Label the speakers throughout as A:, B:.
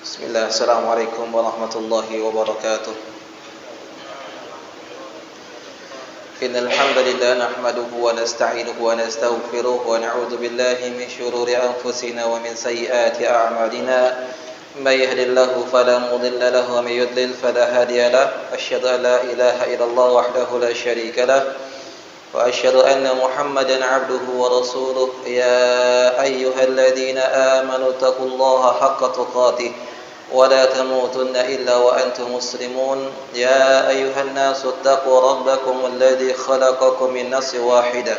A: Bismillah, Assalamualaikum warahmatullahi wabarakatuh. Innal hamdalillah nahmaduhu wa nasta'inuhu wa nastaghfiruh wa na'udzu billahi min shururi anfusina wa min sayyiati a'malina. May yahdihillahu fala mudilla lahu wa may yudlil fala hadiya lahu. Asyhadu an la ilaha illallah wahdahu la syarika lahu wa asyhadu anna Muhammadan 'abduhu wa rasuluh. Ya ayyuhalladzina amanu taqullaha haqqa tuqatih ولا تموتن إلا وأنتم مسلمون يا أيها الناس اتقوا ربكم الذي خلقكم من نفس واحدة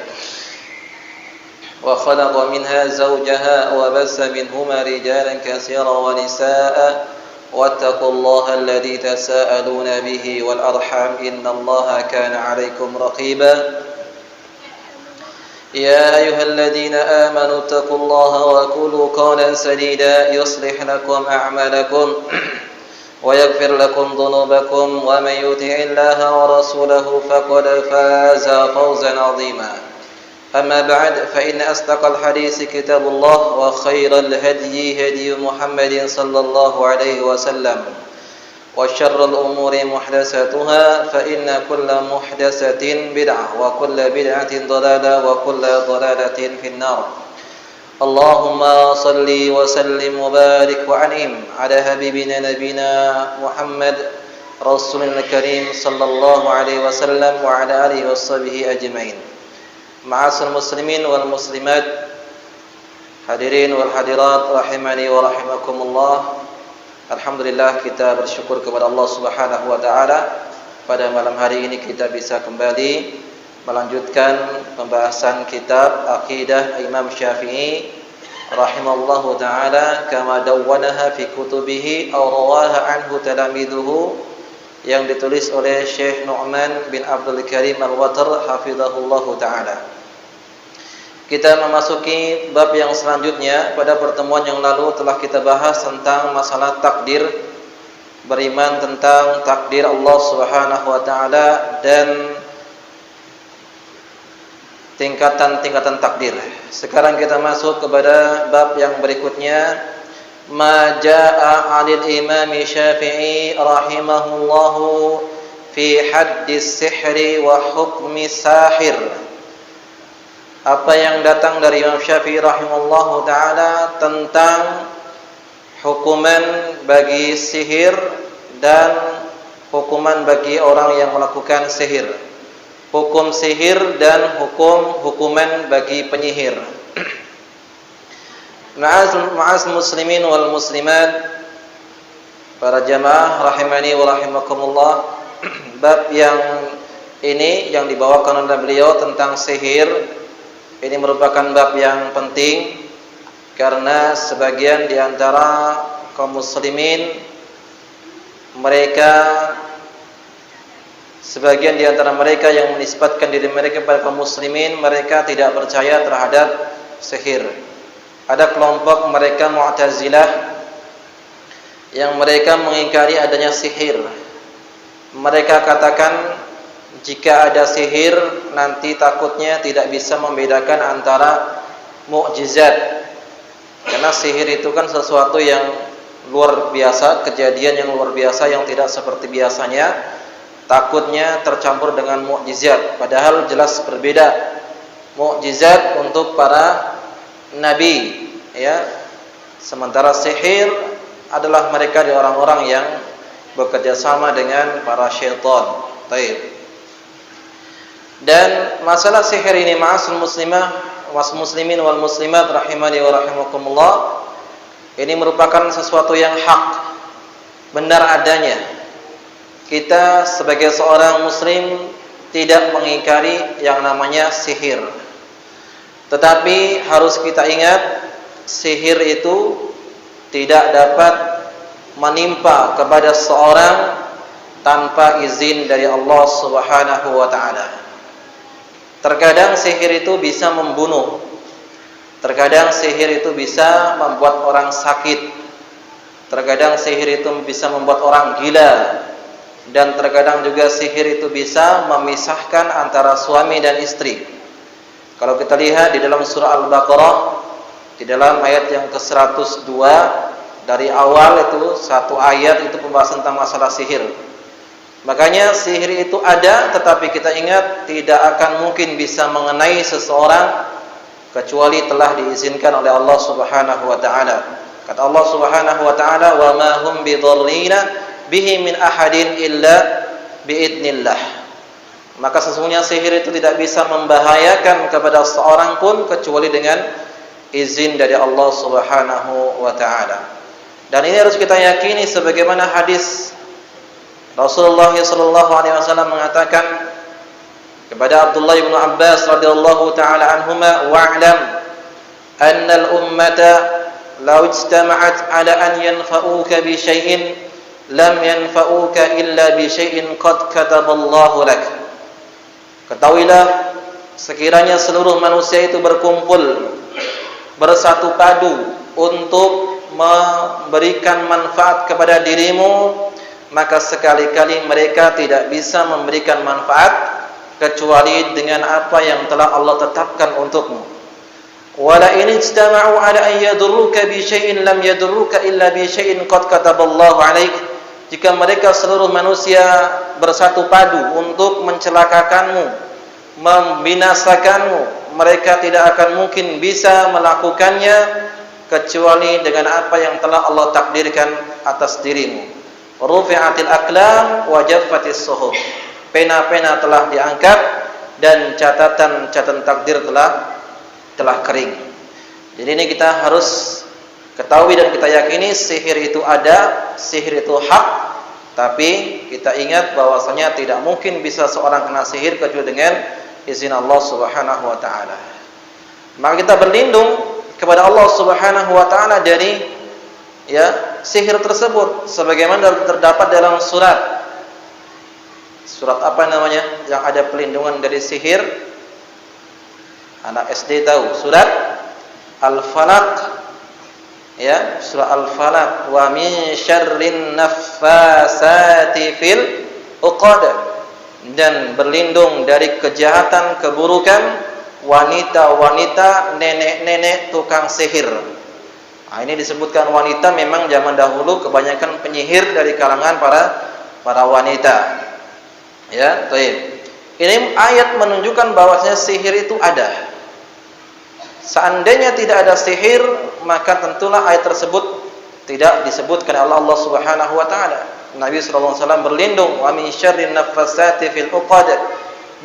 A: وخلق منها زوجها وبث منهما رجالا كثيرا ونساء واتقوا الله الذي تساءلون به والأرحام إن الله كان عليكم رقيبا يا أيها الذين آمنوا اتقوا الله وقولوا قولا سديدا يصلح لكم أعمالكم ويغفر لكم ذنوبكم ومن يطع الله ورسوله فقد فاز فوزا عظيما أما بعد فإن أصدق الحديث كتاب الله وخير الهدي هدي محمد صلى الله عليه وسلم وشر الأمور محدثاتها فإن كل محدثة بدعة وكل بدعة ضلالة وكل ضلالة في النار اللهم صل وسلم وبارك وأنعم على حبيبنا نبينا محمد رسول الكريم صلى الله عليه وسلم وعلى آله وصحبه أجمعين معاشر المسلمين والمسلمات hadirin wal hadirat rahimani wa rahimakumullah. Alhamdulillah, kita bersyukur kepada Allah Subhanahu wa taala pada malam hari ini kita bisa kembali melanjutkan pembahasan kitab Aqidah Imam Syafi'i rahimallahu taala kama dawwanaha fi kutubihi aw rawaha anhu talamiduhu, yang ditulis oleh Syekh Nu'man bin Abdul Karim Al-Watr hafizahullahu taala. Kita memasuki bab yang selanjutnya. Pada pertemuan yang lalu telah kita bahas tentang masalah takdir, beriman tentang takdir Allah Subhanahu wa taala dan tingkatan-tingkatan takdir. Sekarang kita masuk kepada bab yang berikutnya, ma jaa'a 'anil Imam Syafi'i rahimahullahu fi haddis sihri wa hukmi sahir. Apa yang datang dari Imam Syafi'i rahimahullahu ta'ala tentang hukuman bagi sihir dan hukuman bagi orang yang melakukan sihir. Hukum sihir dan hukuman bagi penyihir. Ma'az muslimin wal muslimat, para jamaah rahimani wa rahimakumullah. Bab yang ini yang dibawakan oleh beliau tentang sihir, ini merupakan bab yang penting karena sebagian di antara kaum muslimin sebagian di antara mereka yang menisbatkan diri mereka kepada kaum muslimin, mereka tidak percaya terhadap sihir. Ada kelompok mereka Mu'tazilah yang mereka mengingkari adanya sihir. Mereka katakan jika ada sihir nanti takutnya tidak bisa membedakan antara mukjizat. Karena sihir itu kan sesuatu yang luar biasa, kejadian yang luar biasa yang tidak seperti biasanya. Takutnya tercampur dengan mukjizat, padahal jelas berbeda. Mukjizat untuk para nabi, ya. Sementara sihir adalah mereka di orang-orang yang bekerja sama dengan para syaitan. Baik. Dan masalah sihir ini, ma'asul muslimin wal muslimat rahimani wa rahimakumullah, ini merupakan sesuatu yang hak, benar adanya. Kita sebagai seorang muslim tidak mengingkari yang namanya sihir. Tetapi harus kita ingat, sihir itu tidak dapat menimpa kepada seorang tanpa izin dari Allah Subhanahu wa taala. Terkadang sihir itu bisa membunuh. Terkadang sihir itu bisa membuat orang sakit. Terkadang sihir itu bisa membuat orang gila. Dan terkadang juga sihir itu bisa memisahkan antara suami dan istri. Kalau kita lihat di dalam surah Al-Baqarah, di dalam ayat yang ke-102 dari awal itu satu ayat itu pembahasan tentang masalah sihir. Makanya sihir itu ada, tetapi kita ingat tidak akan mungkin bisa mengenai seseorang kecuali telah diizinkan oleh Allah Subhanahu wa taala. Kata Allah Subhanahu wa taala, "Wa ma hum bidarrina bihi min ahadin illa biidznillah." Maka sesungguhnya sihir itu tidak bisa membahayakan kepada seorang pun kecuali dengan izin dari Allah Subhanahu wa taala. Dan ini harus kita yakini sebagaimana hadis Rasulullah sallallahu alaihi wasallam mengatakan kepada Abdullah bin Abbas radhiyallahu taala anhuma, "Wa'lam anna al-ummata law ijtama'at 'ala an yanfa'uka bi syai'in lam yanfa'uka illa bi syai'in qad kataballahu lak." Ketahuilah, sekiranya seluruh manusia itu berkumpul, bersatu padu untuk memberikan manfaat kepada dirimu, maka sekali-kali mereka tidak bisa memberikan manfaat kecuali dengan apa yang telah Allah tetapkan untukmu. Wala in ijtama'u 'ala an yadurruka bi syai'in lam yadurruka illa bi syai'in qad kataballahu 'alaik. Jika mereka seluruh manusia bersatu padu untuk mencelakakanmu, membinasakanmu, mereka tidak akan mungkin bisa melakukannya kecuali dengan apa yang telah Allah takdirkan atas dirimu. Rufi'atil aqlam wa jaffatis suhuf. Pena-pena telah diangkat dan catatan takdir telah kering. Jadi ini kita harus ketahui dan kita yakini sihir itu ada, sihir itu hak, tapi kita ingat bahwasanya tidak mungkin bisa seorang kena sihir kecuali dengan izin Allah Subhanahu wa taala. Maka kita berlindung kepada Allah Subhanahu wa taala dari sihir tersebut sebagaimana terdapat dalam surat apa namanya yang ada pelindungan dari sihir. Anak SD tahu surat Al-Falaq. Surah Al-Falaq, wa min syarrin naffasati fil uqad, dan berlindung dari kejahatan, keburukan wanita-wanita, nenek-nenek tukang sihir. Nah, ini disebutkan wanita, memang zaman dahulu kebanyakan penyihir dari kalangan para wanita. Baik. Ini ayat menunjukkan bahwasanya sihir itu ada. Seandainya tidak ada sihir, maka tentulah ayat tersebut tidak disebutkan oleh Allah Subhanahu wa taala. Nabi sallallahu alaihi wasallam berlindung, wa min syarrin naffasati fil uqad.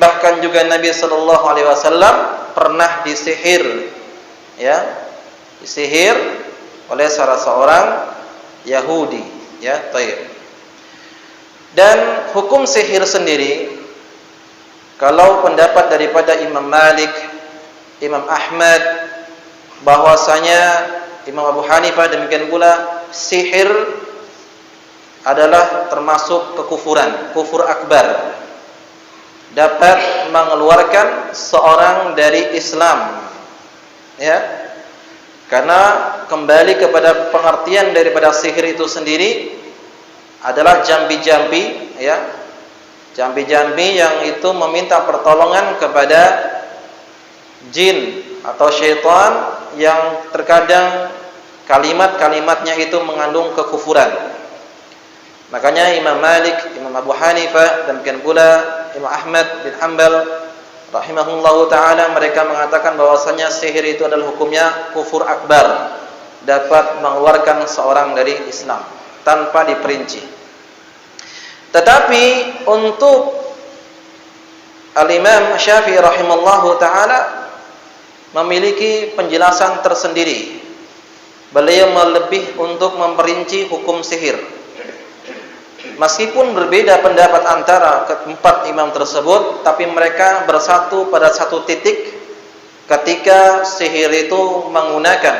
A: Bahkan juga Nabi sallallahu alaihi wasallam pernah disihir. Disihir oleh salah seorang Yahudi, baik. Dan hukum sihir sendiri, kalau pendapat daripada Imam Malik, Imam Ahmad, bahwasanya Imam Abu Hanifah, demikian pula sihir adalah termasuk kekufuran, kufur akbar, dapat mengeluarkan seorang dari Islam, karena kembali kepada pengertian daripada sihir itu sendiri adalah jambi-jambi, jambi-jambi yang itu meminta pertolongan kepada jin atau syaitan, yang terkadang kalimat-kalimatnya itu mengandung kekufuran. Makanya Imam Malik, Imam Abu Hanifah, dan demikian pula Imam Ahmad bin Hanbal rahimahullahu taala, mereka mengatakan bahwasanya sihir itu adalah hukumnya kufur akbar, dapat mengeluarkan seorang dari Islam tanpa diperinci. Tetapi untuk Al-Imam Syafi'i rahimahullahu taala memiliki penjelasan tersendiri. Beliau lebih untuk memperinci hukum sihir. Meskipun berbeda pendapat antara keempat imam tersebut, tapi mereka bersatu pada satu titik ketika sihir itu menggunakan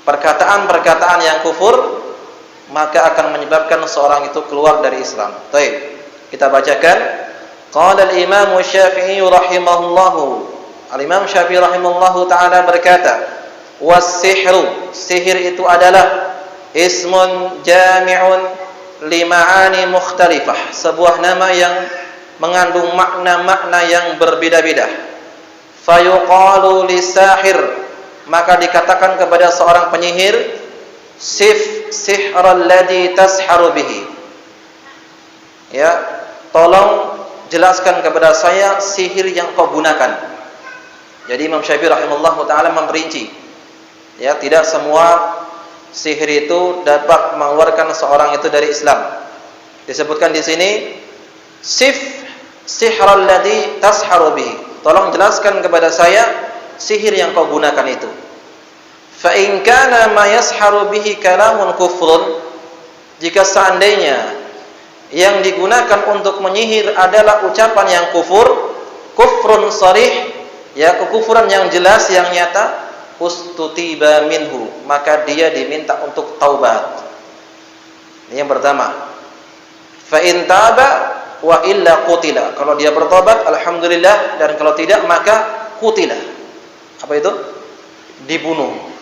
A: perkataan-perkataan yang kufur, maka akan menyebabkan seorang itu keluar dari Islam. Baik, kita bacakan. Qala al-Imam Syafi'i rahimahullahu, Al-Imam Syafi'i rahimahullahu ta'ala berkata, was-sihru, sihir itu adalah ismun jami'un lima'ani mukhtalifah, sebuah nama yang mengandung makna-makna yang berbeda-beda. Fayuqalu lisahir, maka dikatakan kepada seorang penyihir, sif sihral ladzi tasharu bihi. Ya, tolong jelaskan kepada saya sihir yang kau gunakan. Jadi Imam Syafi'i rahimahullah taala memperinci. Ya, tidak semua sihir itu dapat mengeluarkan seorang itu dari Islam. Disebutkan di sini sif sihral ladzi tasharu bihi. Tolong jelaskan kepada saya sihir yang kau gunakan itu. Fa in kana ma yasharu bihi kalamun kufrun, jika seandainya yang digunakan untuk menyihir adalah ucapan yang kufrun sharih, ya kekufuran yang jelas yang nyata, ustutiba minhu, maka dia diminta untuk taubat. Ini yang pertama. Fa in taba wa illa qutila. Kalau dia bertobat alhamdulillah, dan kalau tidak maka qutila. Apa itu? Dibunuh.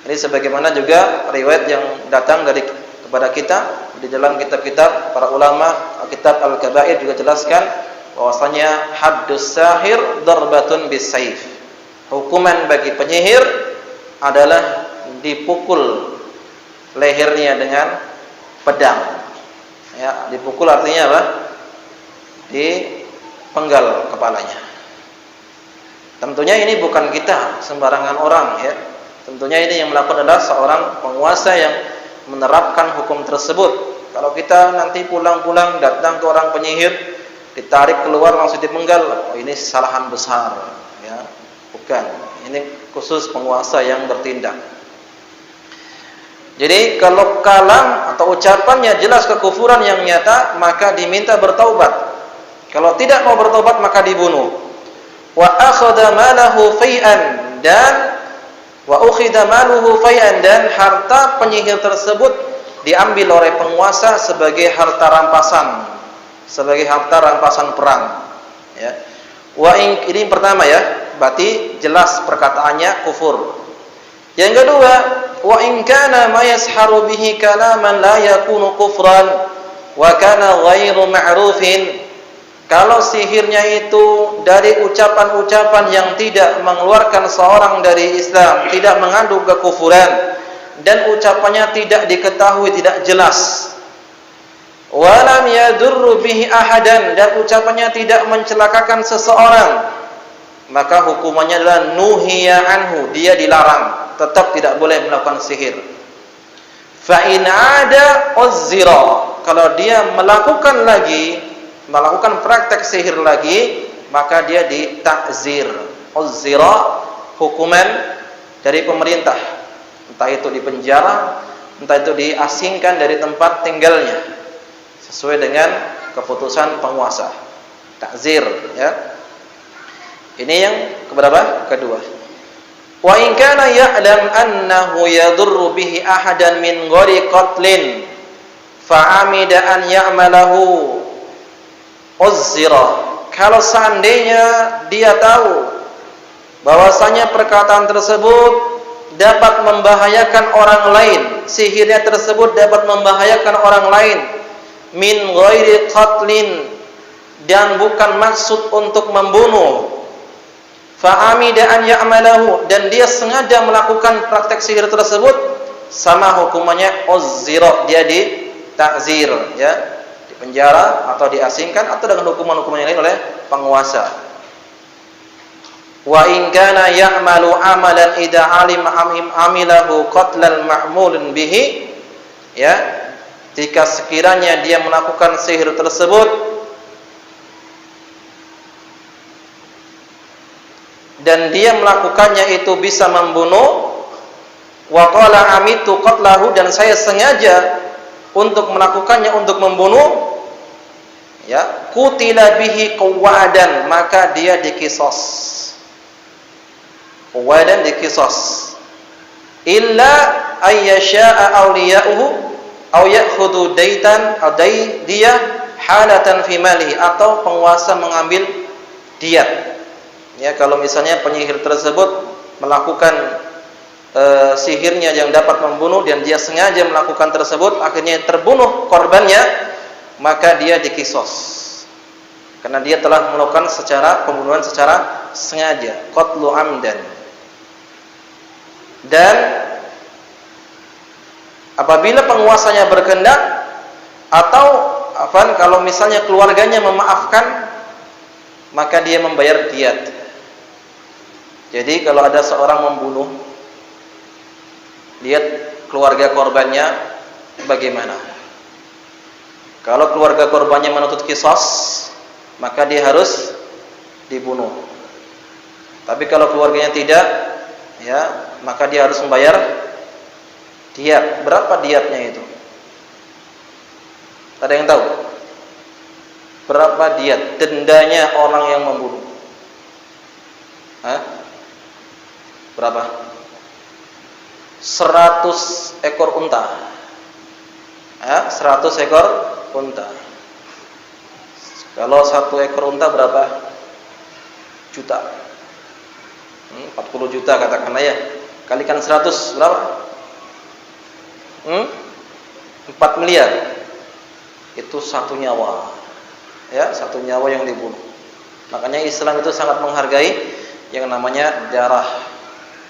A: Ini sebagaimana juga riwayat yang datang kepada kita di dalam kitab-kitab para ulama, kitab Al-Kabair juga jelaskan bahwasanya haddus sahir darbatun bisayf. Hukuman bagi penyihir adalah dipukul lehernya dengan pedang. Ya, dipukul artinya apa? Dipenggal kepalanya. Tentunya ini bukan kita sembarangan orang, ya. Tentunya ini yang melakukan adalah seorang penguasa yang menerapkan hukum tersebut. Kalau kita nanti pulang-pulang datang ke orang penyihir, ditarik keluar langsung dipenggal, oh ini kesalahan besar, ya. Bukan. Ini khusus penguasa yang bertindak. Jadi kalau kalam atau ucapannya jelas kekufuran yang nyata, maka diminta bertaubat. Kalau tidak mau bertaubat maka dibunuh. Wa akhadha malahu fai'an, dan wa ukhidha maluhu fai'an, dan harta penyihir tersebut diambil oleh penguasa sebagai harta rampasan, sebagai harta rampasan perang, ya. Ini pertama, ya, berarti jelas perkataannya kufur. Yang kedua, wa in kana ma yasharu bihi kalaman la yakunu kufran wa kana ghairu ma'rufin. Kalau sihirnya itu dari ucapan-ucapan yang tidak mengeluarkan seorang dari Islam, tidak mengandung kekufuran, dan ucapannya tidak diketahui, tidak jelas, walam yadurru bihi ahadan, dan ucapannya tidak mencelakakan seseorang, maka hukumannya adalah nuhiya anhu, dia dilarang, tetap tidak boleh melakukan sihir. Fa in ada uzzira, kalau dia melakukan praktek sihir lagi, maka dia ditakzir. Uzzira, hukuman dari pemerintah, entah itu dipenjara, entah itu diasingkan dari tempat tinggalnya, sesuai dengan keputusan penguasa. Takzir, ya. Ini yang keberapa? Kedua. Wa in kana ya'lam annahu yadurru bihi ahadan min ghairi qatlin fa amida an ya'malahu uzzira. Kalau seandainya dia tahu bahwasanya perkataan tersebut dapat membahayakan orang lain, sihirnya tersebut dapat membahayakan orang lain, min ghairi qatlin, dan bukan maksud untuk membunuh, fa amida an ya'malahu, dan dia sengaja melakukan praktek sihir tersebut, sama hukumannya uzzira, dia ditakzir, ya, penjara atau diasingkan atau dengan hukuman-hukuman yang lain oleh penguasa. Wa in kana ya'malu amalan idza alima amilahu qatlal ma'mulun bihi, ya, jika sekiranya dia melakukan sihir tersebut dan dia melakukannya itu bisa membunuh, wa qala amitu qatlahu, dan saya sengaja untuk melakukannya untuk membunuh, ya, qutila bihi qawadan, maka dia dikisos. Qawadan dikisos. Illa ayyasha'a awliya'uhu aw ya'khudhu daitan aw diyah halatan fi malihi, atau penguasa mengambil diat. Ya, kalau misalnya penyihir tersebut melakukan sihirnya yang dapat membunuh dan dia sengaja melakukan tersebut, akhirnya terbunuh korbannya, maka dia dikisos karena dia telah melakukan pembunuhan secara sengaja, qatlu amdan. Dan Apabila penguasanya berkehendak atau kalau misalnya keluarganya memaafkan, maka dia membayar diyat. Jadi kalau ada seorang membunuh, diyat keluarga korbannya bagaimana? Kalau keluarga korbannya menuntut qisas, maka dia harus dibunuh. Tapi kalau keluarganya tidak, ya, maka dia harus membayar diyat. Berapa diyatnya itu? Ada yang tahu? Berapa diyat dendanya orang yang membunuh? Hah? Berapa? 100 ekor unta. 100 ekor unta. Kalau 1 ekor unta berapa? Juta. 40 juta katakanlah ya. Kalikan 100 berapa? 4 miliar. Itu 1 nyawa. Ya, 1 nyawa yang dibunuh. Makanya Islam itu sangat menghargai yang namanya darah,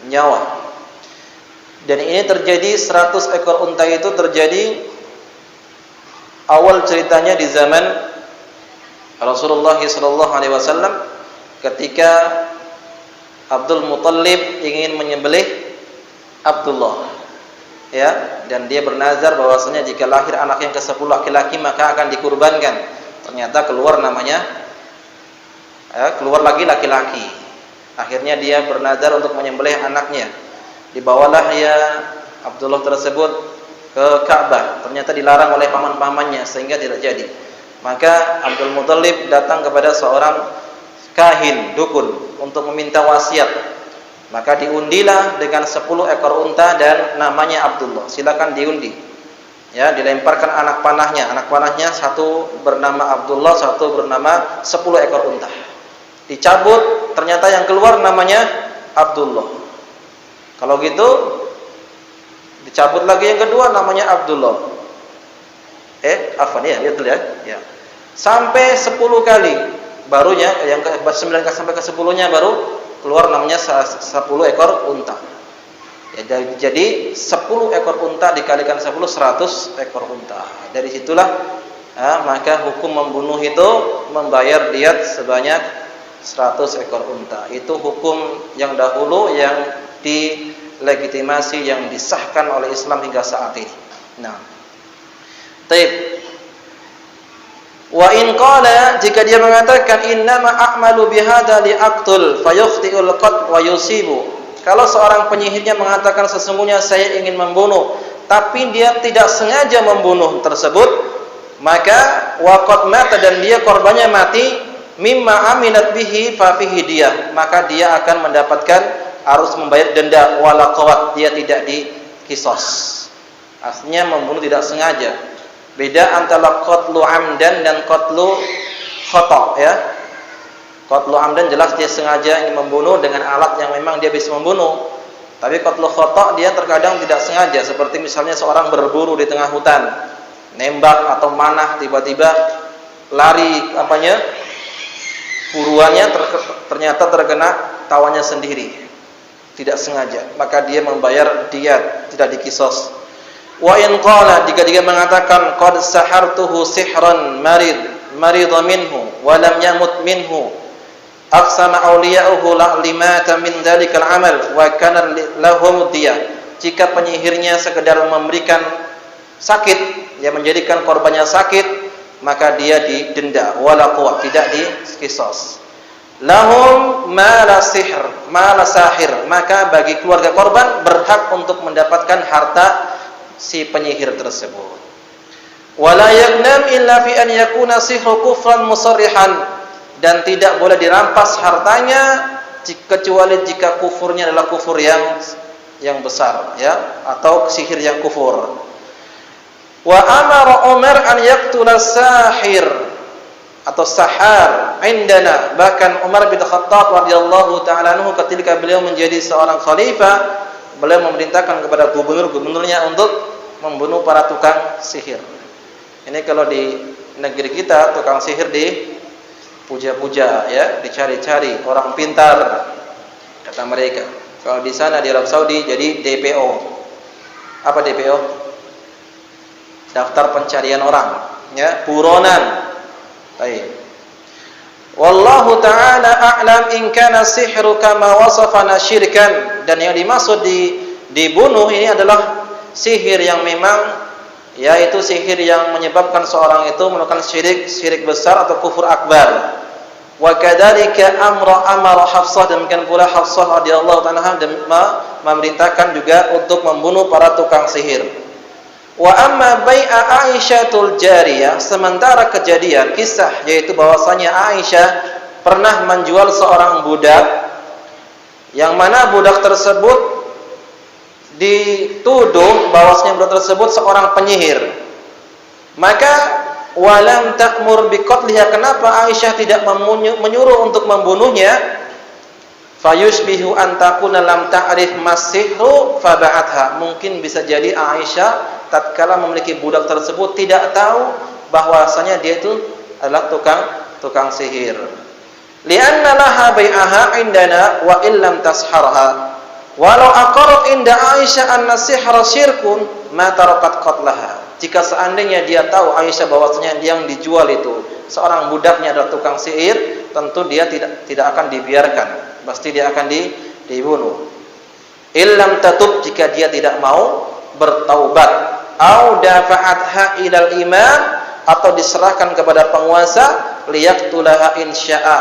A: nyawa. Dan ini terjadi 100 ekor unta itu terjadi awal ceritanya di zaman Rasulullah SAW ketika Abdul Muttalib ingin menyembelih Abdullah, ya, dan dia bernazar bahwasanya jika lahir anak yang ke-10 laki-laki maka akan dikurbankan. Ternyata keluar namanya, keluar lagi laki-laki. Akhirnya dia bernazar untuk menyembelih anaknya. Dibawalah ya Abdullah tersebut ke Ka'bah. Ternyata dilarang oleh paman-pamannya sehingga tidak jadi. Maka Abdul Muttalib datang kepada seorang kahin, dukun, untuk meminta wasiat. Maka diundilah dengan 10 ekor unta dan namanya Abdullah. Silakan diundi. Ya, dilemparkan anak panahnya. Anak panahnya satu bernama Abdullah, satu bernama 10 ekor unta. Dicabut, ternyata yang keluar namanya Abdullah. Kalau gitu dicabut lagi yang kedua namanya Abdullah. Betul ya. Ya. Sampai 10 kali. Barunya yang ke-9 sampai ke-10-nya baru keluar namanya 10 ekor unta. Ya, jadi 10 ekor unta dikalikan 10 100 ekor unta. Dari situlah maka hukum membunuh itu membayar diyat sebanyak 100 ekor unta. Itu hukum yang dahulu yang dilegitimasi, yang disahkan oleh Islam hingga saat ini. Nah, taib. Wa in qala, jika dia mengatakan innama a'malu bihadza liaqtul fayukhti'ul qat wa yusibu. Kalau seorang penyihirnya mengatakan sesungguhnya saya ingin membunuh, tapi dia tidak sengaja membunuh tersebut, maka waqad mata, dan dia korbannya mati, mimma aminat bihi fa fihi diyah, maka dia akan mendapatkan harus membayar denda wala qawat, dia tidak diqisas. Artinya membunuh tidak sengaja. Beda antara qatlu amdan dan qatlu khata', ya. Qatlu amdan jelas dia sengaja ingin membunuh dengan alat yang memang dia bisa membunuh. Tapi qatlu khata' dia terkadang tidak sengaja, seperti misalnya seorang berburu di tengah hutan, nembak atau manah, tiba-tiba lari buruannya ternyata terkena tawannya sendiri. Tidak sengaja, maka dia membayar diyat, tidak diqisas. Wa in qala, jika dia mengatakan qad sahartuhu sihran marida minhu wa lam yamut minhu aqsama awliya'uhu la limata min dzalikal amal wa kana lahum diyah. Jika penyihirnya sekedar memberikan sakit, yang menjadikan korbannya sakit, maka dia didenda wala quwwah, tidak diqisas. Lahum mala sahir, maka bagi keluarga korban berhak untuk mendapatkan harta si penyihir tersebut. Wala yagnam illa fi an yakuna sihru kufran musarrihan, dan tidak boleh dirampas hartanya kecuali jika kufurnya adalah kufur yang besar, ya, atau sihir yang kufur. Wa amara Umar an yaqtula sahir atau sahar indana, bahkan Umar bin Khattab radhiyallahu taala anhu ketika beliau menjadi seorang khalifah, beliau memerintahkan kepada gubernur-gubernurnya untuk membunuh para tukang sihir. Ini kalau di negeri kita tukang sihir dipuja-puja, ya, dicari-cari orang pintar kata mereka. Kalau di sana di Arab Saudi jadi DPO. Apa DPO? daftar pencarian orang, ya, buronan. Baik. Wallahu ta'ala a'lam in kana sihru kama wasafana syirkan. Dan yang dimaksud dibunuh ini adalah sihir yang memang, yaitu sihir yang menyebabkan seorang itu melakukan syirik besar atau kufur akbar. Wa kadzalika amara Hafsah, demikian pula Hafsah radhiyallahu ta'ala memerintahkan juga untuk membunuh para tukang sihir. Wa amma bai'a Aisyatul jariyah, sementara kejadian kisah yaitu bahwasanya Aisyah pernah menjual seorang budak, yang mana budak tersebut dituduh bahwasanya budak tersebut seorang penyihir. Maka walam ta'mur biqatliha, kenapa Aisyah tidak menyuruh untuk membunuhnya? Fayushbihu an takuna lam ta'rif masihru faba'atha, mungkin bisa jadi Aisyah tatkala memiliki budak tersebut tidak tahu bahwasanya dia itu adalah tukang sihir. Li'anna laha bai'aha indana wa illam tasharha. Walau aqarrat inda Aisyah anna sihra syirkun ma tarakat qatlaha. Jika seandainya dia tahu Aisyah bahwasanya yang dijual itu seorang budaknya adalah tukang sihir, tentu dia tidak akan dibiarkan, pasti dia akan dibunuh. Illam tatub, jika dia tidak mau bertaubat, au dafa'atha ilal imam, atau diserahkan kepada penguasa, liyaqtulaha insya'a,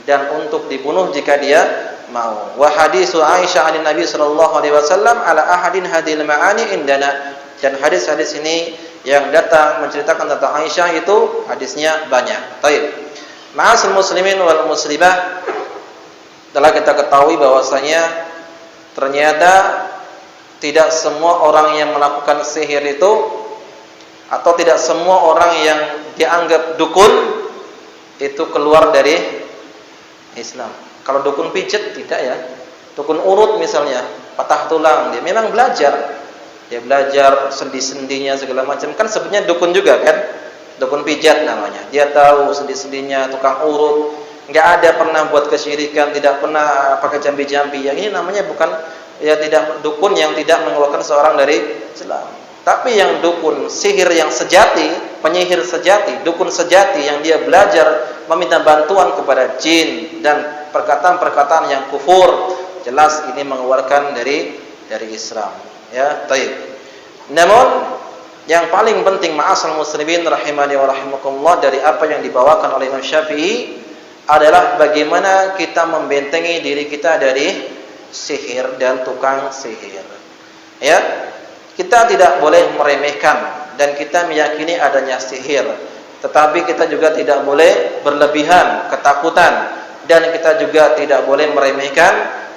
A: dan untuk dibunuh jika dia mau. Wa hadisu Aisyah an Nabi sallallahu alaihi wasallam ala ahadin hadil ma'ani indana, dan hadis-hadis ini yang datang menceritakan tentang Aisyah itu hadisnya banyak. Baik. Ma'asal muslimin wal muslimah, telah kita ketahui bahwasanya ternyata tidak semua orang yang melakukan sihir itu, atau tidak semua orang yang dianggap dukun itu keluar dari Islam. Kalau dukun pijet tidak, ya. Dukun urut misalnya, patah tulang, dia memang belajar. Dia belajar sendi-sendinya segala macam, kan sebenarnya dukun juga kan? Dukun pijat namanya. Dia tahu sendi-sendinya, tukang urut. Enggak ada pernah buat kesyirikan, tidak pernah pakai jambi-jambi. Yang ini namanya bukan, ya, tidak dukun yang tidak mengeluarkan seorang dari Islam. Tapi yang dukun sihir yang sejati, penyihir sejati, dukun sejati yang dia belajar meminta bantuan kepada jin dan perkataan-perkataan yang kufur, jelas ini mengeluarkan dari Islam, ya. Baik. Namun yang paling penting ma'asal muslimin rahimani wa rahimakumullah dari apa yang dibawakan oleh Imam Syafi'i adalah bagaimana kita membentengi diri kita dari sihir dan tukang sihir. Ya, kita tidak boleh meremehkan dan kita meyakini adanya sihir, tetapi kita juga tidak boleh berlebihan ketakutan, dan kita juga tidak boleh meremehkan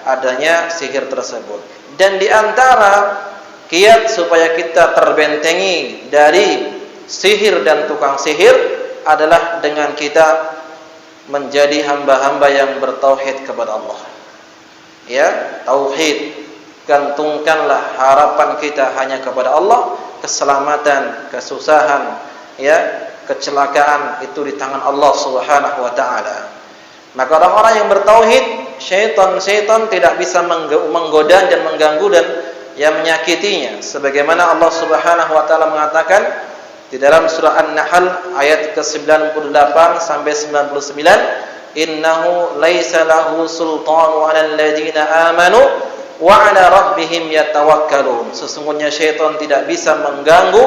A: adanya sihir tersebut. Dan di antara kiat supaya kita terbentengi dari sihir dan tukang sihir adalah dengan kita menjadi hamba-hamba yang bertauhid kepada Allah. Ya, tauhid. Gantungkanlah harapan kita hanya kepada Allah. Keselamatan, kesusahan, ya, kecelakaan itu di tangan Allah Subhanahu wa taala. Maka orang-orang yang bertauhid, syaitan tidak bisa menggoda dan mengganggu dan yang menyakitinya, sebagaimana Allah Subhanahu wa taala mengatakan di dalam surah An-Nahl ayat ke-98 sampai 99, innahu laisa lahu sultanu 'alal ladzina amanu wa 'ala rabbihim yatawakkalun. Sesungguhnya syaitan tidak bisa mengganggu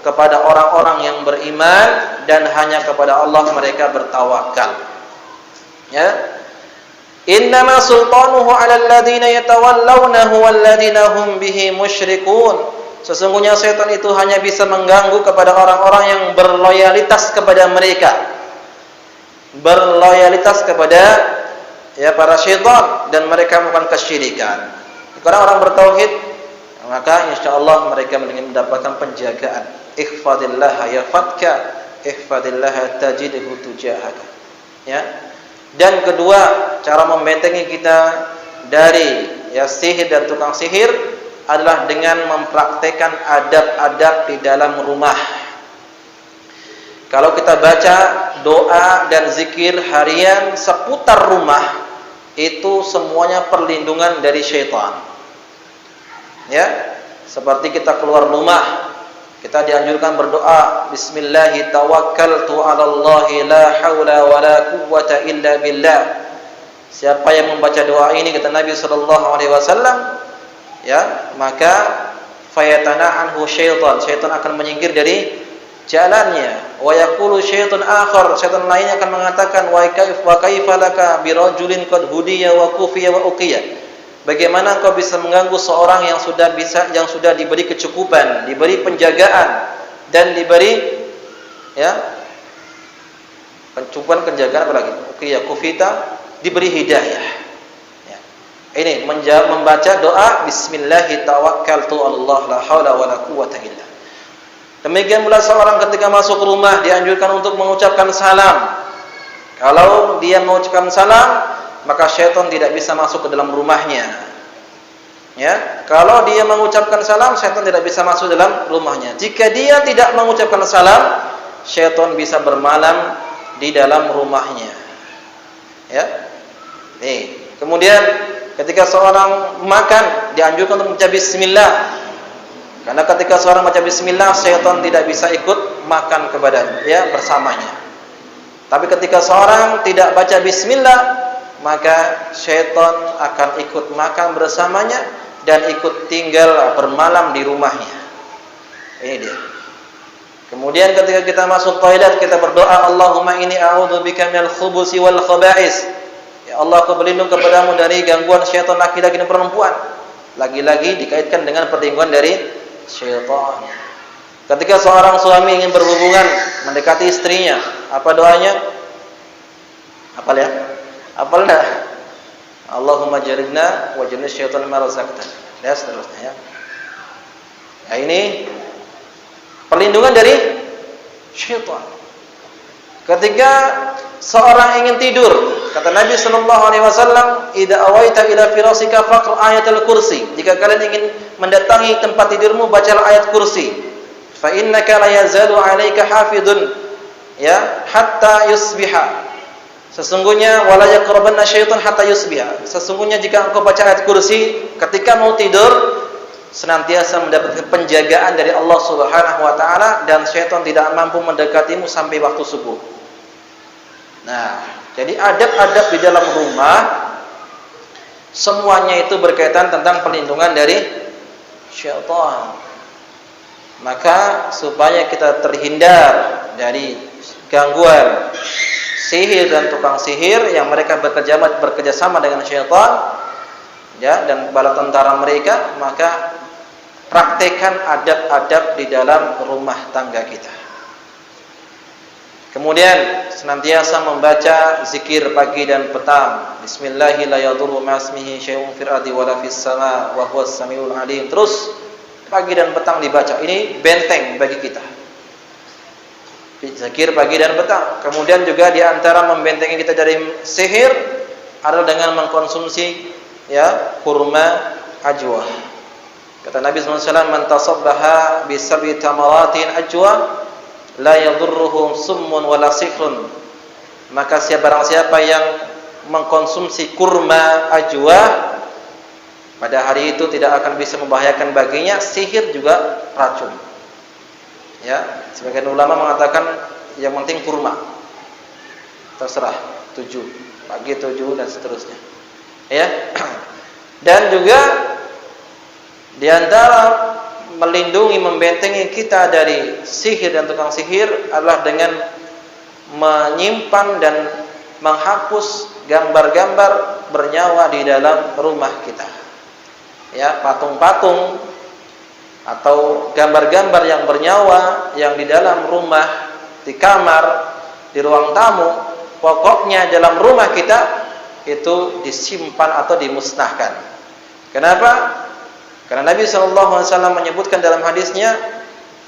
A: kepada orang-orang yang beriman dan hanya kepada Allah mereka bertawakal. Ya. Innama sultanuhu 'alal ladzina yatawallawnahu wal ladzina hum bihi musyrikun. Sesungguhnya setan itu hanya bisa mengganggu kepada orang-orang yang berloyalitas kepada mereka. Berloyalitas kepada, ya, para syaitan, dan mereka melakukan kesyirikan. Kalau orang bertauhid, maka insyaallah mereka mendapatkan penjagaan. Ihfadillaha yafatka, ihfadillaha tajidhu tujahaka. Ya. Dan kedua, cara membentengi kita dari, ya, sihir dan tukang sihir adalah dengan mempraktekkan adab-adab di dalam rumah. Kalau kita baca doa dan zikir harian seputar rumah, itu semuanya perlindungan dari syaitan. Ya, seperti kita keluar rumah, Kita dianjurkan berdoa, Bismillahi tawakkaltu 'alallahi la haula wala quwwata illa billah. Siapa yang membaca doa ini, kata Nabi sallallahu alaihi wasallam, ya, maka fayatana anhu syaitan. Syaitan akan menyingkir dari jalannya. Wa yaqulu syaitan akhar. Syaitan lainnya akan mengatakan, wa kaifa laka birajulin qad hudiya wa kufiya wa uqiya. Bagaimana kau bisa mengganggu seorang yang sudah diberi kecukupan, diberi penjagaan dan diberi, ya, pencukupan, penjagaan, apa lagi? Uqiyah, kufita, diberi hidayah. Ya. Ini membaca doa Bismillahi tawakkaltu 'alallah la haula wala quwwata illa. Demikian pula seorang ketika masuk rumah dianjurkan untuk mengucapkan salam. Kalau dia mengucapkan salam, maka syaitan tidak bisa masuk ke dalam rumahnya. Ya, kalau dia mengucapkan salam, syaitan tidak bisa masuk dalam rumahnya. Jika dia tidak mengucapkan salam, syaitan bisa bermalam di dalam rumahnya. Ya. Kemudian ketika seorang makan, dianjurkan untuk membaca bismillah. Karena ketika seorang membaca bismillah, syaitan tidak bisa ikut makan kepadanya, ya, bersamanya. Tapi ketika seorang tidak baca bismillah, maka syaitan akan ikut makan bersamanya dan ikut tinggal bermalam di rumahnya. Ini dia. Kemudian ketika kita masuk toilet, kita berdoa, Allahumma inni a'udzubika minal khubusi wal khaba'is. Ya Allah, aku berlindung kepadamu dari gangguan syaitan laki-laki dan perempuan. Lagi-lagi dikaitkan dengan perlindungan dari syaitan. Ketika seorang suami ingin berhubungan, mendekati istrinya, apa doanya? Apal ya? Apal dah? Allahumma jaribna wa jannibna syaitan ma razaqtana. Dan seterusnya, ya. Ya, ini perlindungan dari syaitan. Ketika seorang ingin tidur, kata Nabi sallallahu alaihi wasallam, "Idza awaita ila firasika faqra ayatul kursi." Jika kalian ingin mendatangi tempat tidurmu, bacalah ayat kursi. Fa innaka la yazalu 'alaika hafidun, ya, hatta yusbiha. Sesungguhnya wala yaqrabanna syaitan hatta yusbiha. Sesungguhnya jika engkau baca ayat kursi ketika mau tidur, senantiasa mendapatkan penjagaan dari Allah Subhanahu wa taala dan syaitan tidak mampu mendekatimu sampai waktu subuh. Nah, jadi adab-adab di dalam rumah semuanya itu berkaitan tentang perlindungan dari syaitan. Maka supaya kita terhindar dari gangguan sihir dan tukang sihir yang mereka bekerja sama dengan syaitan, ya, dan bala tentara mereka, maka praktekkan adab-adab di dalam rumah tangga kita. Kemudian senantiasa membaca zikir pagi dan petang. Bismillahi la yadurru ma'asmihi syai'un fil ardi wala fis sama wa huwas samiul alim. Terus pagi dan petang dibaca. Ini benteng bagi kita. Zikir pagi dan petang. Kemudian juga di antara membentengi kita dari sihir adalah dengan mengkonsumsi, ya, kurma ajwa. Kata Nabi SAW, "Man tasabbaha bi sab'i tamaratin ajwa la yadurruhum summun wala sihrun." Maka barang siapa yang mengkonsumsi kurma ajwa, pada hari itu tidak akan bisa membahayakan baginya sihir juga racun. Ya, sebagian ulama mengatakan yang penting kurma. Terserah 7, pagi 7 dan seterusnya. Ya. Dan juga di antara melindungi, membentengi kita dari sihir dan tukang sihir adalah dengan menyimpan dan menghapus gambar-gambar bernyawa di dalam rumah kita. Ya, patung-patung atau gambar-gambar yang bernyawa yang di dalam rumah, di kamar, di ruang tamu, pokoknya dalam rumah kita itu disimpan atau dimusnahkan. Kenapa? Karena Nabi SAW menyebutkan dalam hadisnya,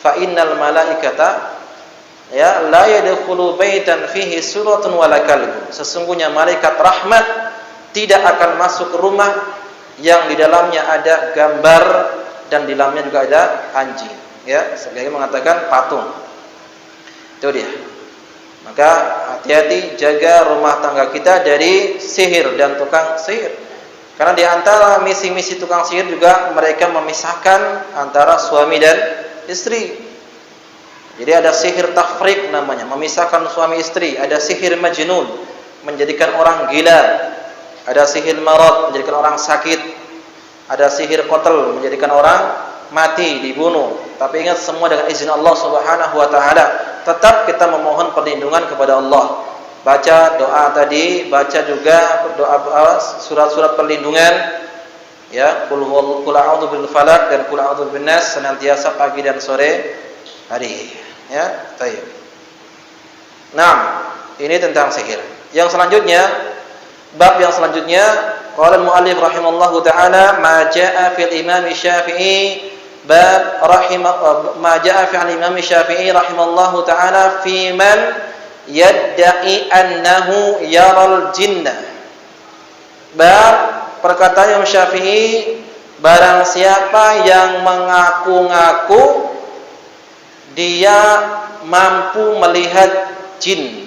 A: fa innal malaikata, ya, la yadkhulu baitan fihi suratun wala kalbun. Sesungguhnya malaikat rahmat tidak akan masuk ke rumah yang di dalamnya ada gambar dan di dalamnya juga ada anjing, ya, sebagian mengatakan patung. Itu dia. Maka hati-hati jaga rumah tangga kita dari sihir dan tukang sihir. Karena di antara misi-misi tukang sihir juga mereka memisahkan antara suami dan istri. Jadi ada sihir tafriq namanya, memisahkan suami istri. Ada sihir majnun, menjadikan orang gila. Ada sihir marad, menjadikan orang sakit. Ada sihir qatl, menjadikan orang mati, dibunuh. Tapi ingat, semua dengan izin Allah Subhanahu wa taala. Tetap kita memohon perlindungan kepada Allah. Baca doa tadi, baca juga doa surat-surat perlindungan. Ya, qul a'udzu bil falaq dan qul a'udzu bin nas senantiasa pagi dan sore hari. Ya, baik. Nah, ini tentang sihir. Yang selanjutnya, bab yang selanjutnya, qala al-muallif rahimallahu taala ma jaa fil Imam Syafi'i bab ma jaa fi al-Imam Syafi'i rahimallahu taala fi man yadda'i annahu yaral jinnah. Bab perkataan Imam Syafi'i, barang siapa yang mengaku-ngaku dia mampu melihat jin.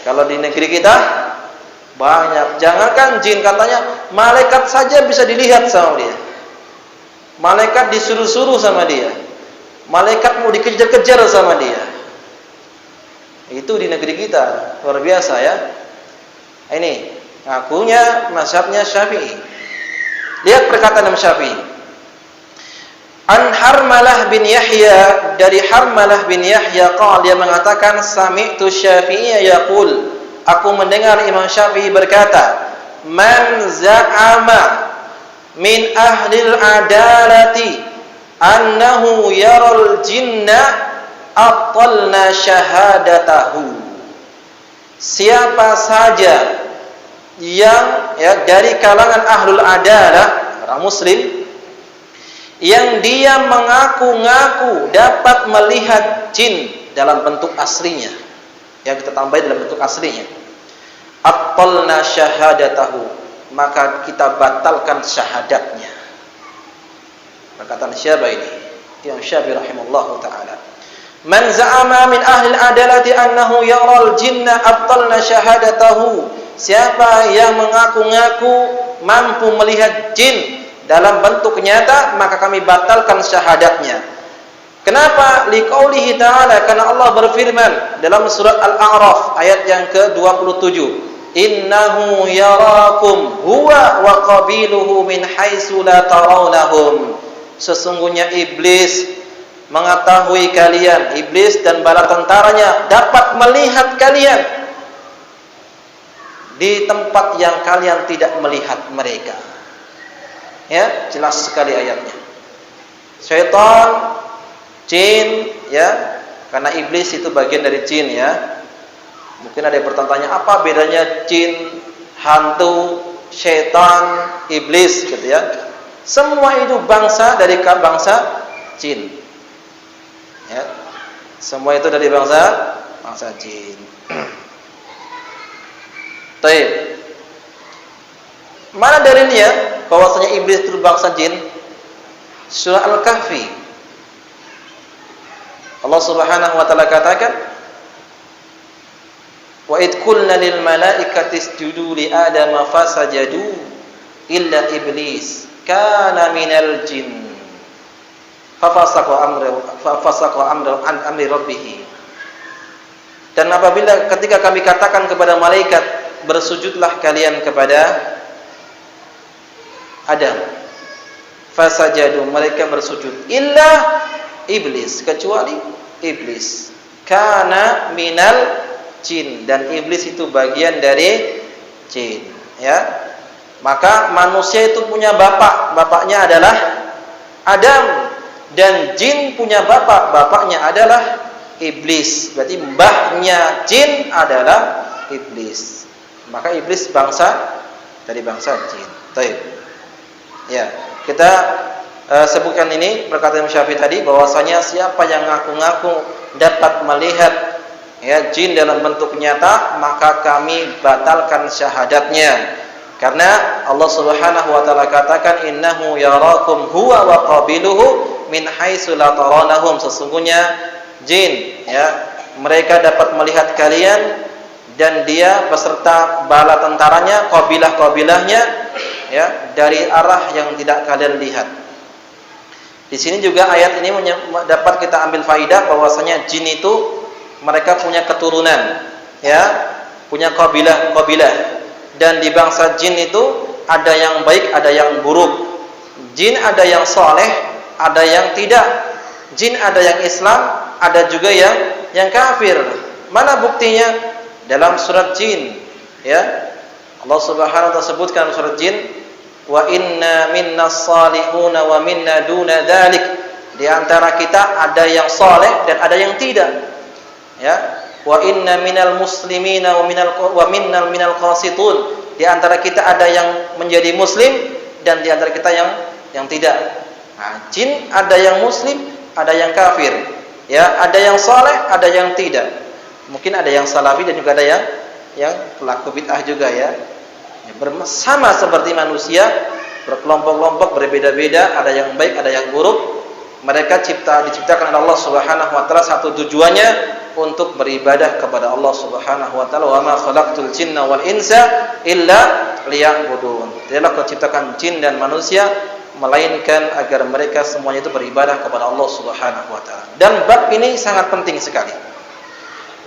A: Kalau di negeri kita banyak, jangankan jin, katanya malaikat saja bisa dilihat sama dia. Malaikat disuruh-suruh sama dia. Malaikat mau dikejar-kejar sama dia. Itu di negeri kita, luar biasa ya. Ini ngakunya mazhabnya Syafi'i. Lihat perkataan Imam Syafi'i. An Harmalah bin Yahya, dari Harmalah bin Yahya qala, dia mengatakan sami'tu Syafi'i yaqul, aku mendengar Imam Syafi'i berkata, man za'ama min ahlil adalati annahu yaral jinna atalna syahadatahu. Siapa saja yang dari kalangan ahlul adalah orang muslim yang dia mengaku-ngaku dapat melihat jin dalam bentuk aslinya, yang kita tambahin dalam bentuk aslinya, atalna syahadatahu, maka kita batalkan syahadatnya. Perkataan siapa ini? Imam Syafi'i rahimahullahu taala. Man za'ama min ahli al-adalati annahu yaral jinna atalna syahadatahu. Siapa yang mengaku-ngaku mampu melihat jin dalam bentuk nyata, maka kami batalkan syahadatnya. Kenapa? Liqaulihi ta'ala, karena Allah berfirman dalam surat Al-A'raf ayat yang ke-27, innahu yarakum huwa wa qabiluhu min haitsu la tarawnahum. Sesungguhnya iblis mengetahui kalian, iblis dan bala tentaranya dapat melihat kalian di tempat yang kalian tidak melihat mereka. Ya, jelas sekali ayatnya. Syaitan, jin, ya, karena iblis itu bagian dari jin, ya. Mungkin ada yang bertanya, apa bedanya jin, hantu, syaitan, iblis, gitu ya. Semua itu bangsa dari bangsa jin. Ya. Semua itu dari bangsa jin. Baik. Mana dalilnya bahwasanya iblis itu bangsa jin? Surah Al-Kahfi. Allah Subhanahu wa taala katakan, wa id qulna lil malaikati isjudu li adama fasajadu illa iblis kana minal jin fafasaqa amri rabbih. Dan apabila ketika kami katakan kepada malaikat, bersujudlah kalian kepada Adam, fasajadu, mereka bersujud, illa iblis, kecuali iblis, kana minal jin, dan iblis itu bagian dari jin, ya. Maka manusia itu punya bapak, bapaknya adalah Adam, dan jin punya bapak, bapaknya adalah iblis. Berarti mbahnya jin adalah iblis. Maka iblis bangsa dari bangsa jin. Baik. Ya, kita sebutkan ini perkataan Syafi'i tadi, bahwasanya siapa yang ngaku-ngaku dapat melihat ya jin dalam bentuk nyata, maka kami batalkan syahadatnya. Karena Allah Subhanahu wa taala katakan, innahu yarakum huwa wa qabiluhu min haitsu la tarawnahum. Sesungguhnya jin, ya, mereka dapat melihat kalian dan dia beserta bala tentaranya, kabilah-kabilahnya, ya, dari arah yang tidak kalian lihat. Di sini juga ayat ini dapat kita ambil faidah bahwasanya jin itu mereka punya keturunan, ya, punya kabilah, dan di bangsa jin itu ada yang baik, ada yang buruk. Jin ada yang soleh, ada yang tidak. Jin ada yang Islam, ada juga yang kafir. Mana buktinya? Dalam surat jin, ya. Allah Subhanahu wa taala sebutkan surat jin, wa inna minnas salihuna wa minna duna dzalik. Di antara kita ada yang saleh dan ada yang tidak. Ya. Wa inna minal muslimina wa minnal minal qasitun. Di antara kita ada yang menjadi muslim dan di antara kita yang tidak. Nah, jin ada yang muslim, ada yang kafir. Ya, ada yang saleh, ada yang tidak. Mungkin ada yang salafi dan juga ada yang pelaku bid'ah juga, ya. Sama seperti manusia, berkelompok-kelompok, berbeda-beda, ada yang baik, ada yang buruk. Mereka diciptakan oleh Allah Subhanahu wa taala, satu tujuannya untuk beribadah kepada Allah Subhanahu wa taala. Wa ma khalaqtul jinna wal insa illa liya'budun. Tidaklah Kau ciptakan jin dan manusia melainkan agar mereka semuanya itu beribadah kepada Allah Subhanahu wa taala. Dan bab ini sangat penting sekali.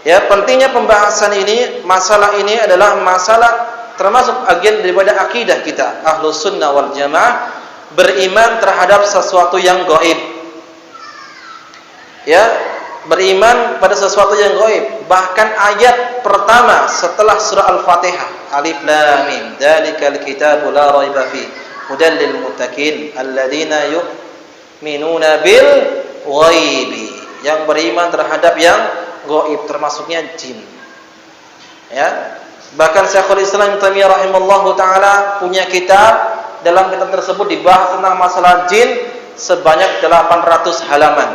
A: Ya, pentingnya pembahasan ini, masalah ini adalah masalah termasuk agen daripada akidah kita, Ahlus Sunnah wal Jamaah, beriman terhadap sesuatu yang gaib. Ya, beriman pada sesuatu yang gaib. Bahkan ayat pertama setelah surah Al-Fatihah, Alif Lam Mim, dzalikal kitabu la raiba fi hudal lil muttaqin alladzina yu'minuna bil ghaibi. Yang beriman terhadap yang gaib, termasuknya jin. Ya. Bahkan Syekhul Islam Ibnu Taimiyah rahimallahu taala punya kitab, dalam kitab tersebut dibahas tentang masalah jin sebanyak 800 halaman.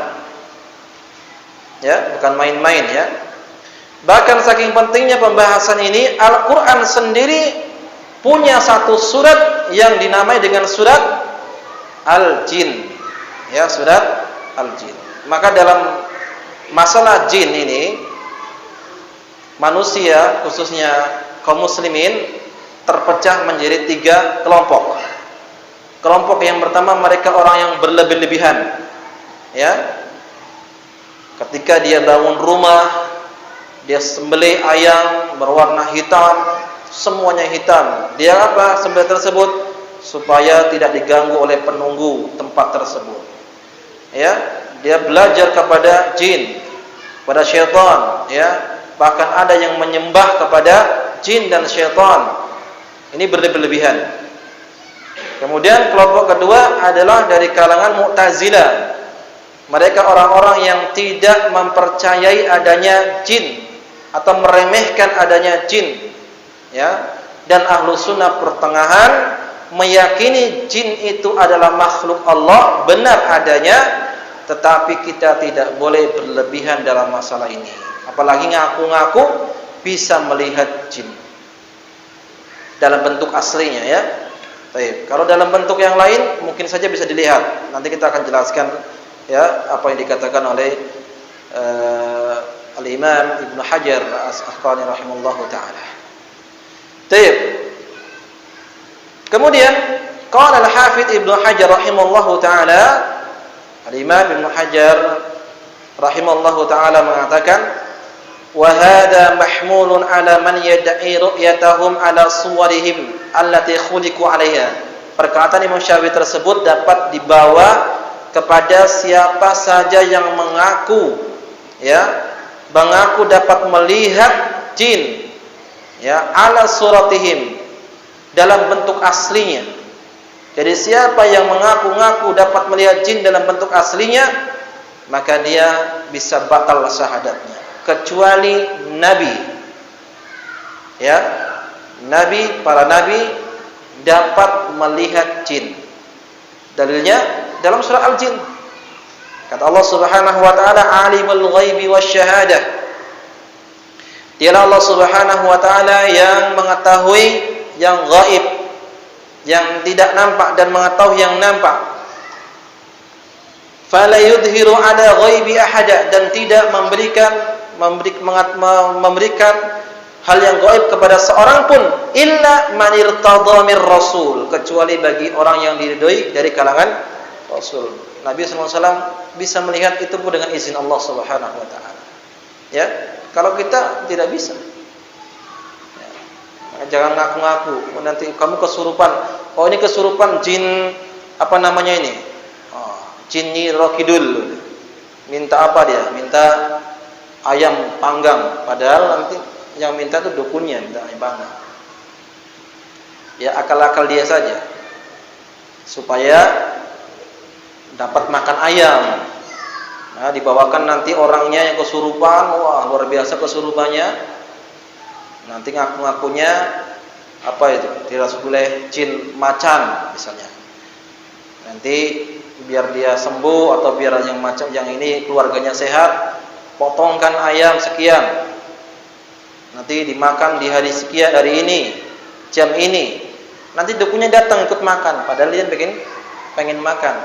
A: Ya, bukan main-main, ya. Bahkan saking pentingnya pembahasan ini, Al-Qur'an sendiri punya satu surat yang dinamai dengan surat Al-Jin. Ya, surat Al-Jin. Maka dalam masalah jin ini, manusia khususnya kaum muslimin terpecah menjadi 3 kelompok. Kelompok yang pertama, mereka orang yang berlebih-lebihan. Ya. Ketika dia bangun rumah, dia sembelih ayam berwarna hitam, semuanya hitam. Dia apa? Sembelih tersebut supaya tidak diganggu oleh penunggu tempat tersebut. Ya, dia belajar kepada jin, pada syaitan, ya. Bahkan ada yang menyembah kepada jin dan syaitan. Ini berlebihan. Kemudian kelompok kedua adalah dari kalangan Mu'tazilah. Mereka orang-orang yang tidak mempercayai adanya jin atau meremehkan adanya jin. Ya. Dan ahlu sunnah pertengahan meyakini jin itu adalah makhluk Allah, benar adanya, tetapi kita tidak boleh berlebihan dalam masalah ini. Apalagi ngaku-ngaku bisa melihat jin dalam bentuk aslinya, ya. Baik. Kalau dalam bentuk yang lain mungkin saja bisa dilihat. Nanti kita akan jelaskan, ya, apa yang dikatakan oleh Al-Imam Ibnu Hajar Al-Asqalani rahimahullahu taala. Baik. Kemudian qala Al-Hafidz Ibnu Hajar rahimahullahu taala, Al-Imam Ibnu Hajar rahimahullahu taala mengatakan, wa hadha mahmulun ala man yad'i ru'yatahum ala suwarihim allati khuliqu 'alaiha. Perkataan Imam Syafi'i tersebut dapat dibawa kepada siapa saja yang mengaku, ya, mengaku dapat melihat jin, ya, ala suratihim, dalam bentuk aslinya. Jadi siapa yang mengaku-ngaku dapat melihat jin dalam bentuk aslinya, maka dia bisa batal syahadatnya, kecuali nabi. Ya, nabi, para nabi dapat melihat jin. Dalilnya dalam surah Al-Jin. Kata Allah Subhanahu wa taala, "Alimul ghaibi wasyahadah." Dialah Allah Subhanahu wa taala yang mengetahui yang gaib, yang tidak nampak, dan mengetahui yang nampak. Fala yudhiru ala ghaibi ahada, dan tidak memberikan hal yang gaib kepada seorang pun, illa man irtadha mir rasul, kecuali bagi orang yang diridhoi dari kalangan rasul. Nabi SAW bisa melihat itu pun dengan izin Allah Subhanahu wa taala. Ya, kalau kita tidak bisa. Ya. Jangan ngaku-ngaku nanti kamu kesurupan. Oh, ini kesurupan jin apa namanya ini? Oh, jin Nyi Rokidul. Minta apa dia? Minta ayam panggang, padahal nanti yang minta itu dukunnya minta ayam panggang. Ya, akal-akal dia saja supaya dapat makan ayam. Nah, dibawakan nanti orangnya yang kesurupan, wah luar biasa kesurupannya. Nanti ngaku-ngakunya apa itu? Dirasuki oleh jin macan misalnya. Nanti biar dia sembuh atau biar yang macan yang ini keluarganya sehat, potongkan ayam sekian. Nanti dimakan di hari sekian, hari ini, jam ini. Nanti dukunnya datang ikut makan, padahal dia pengen makan.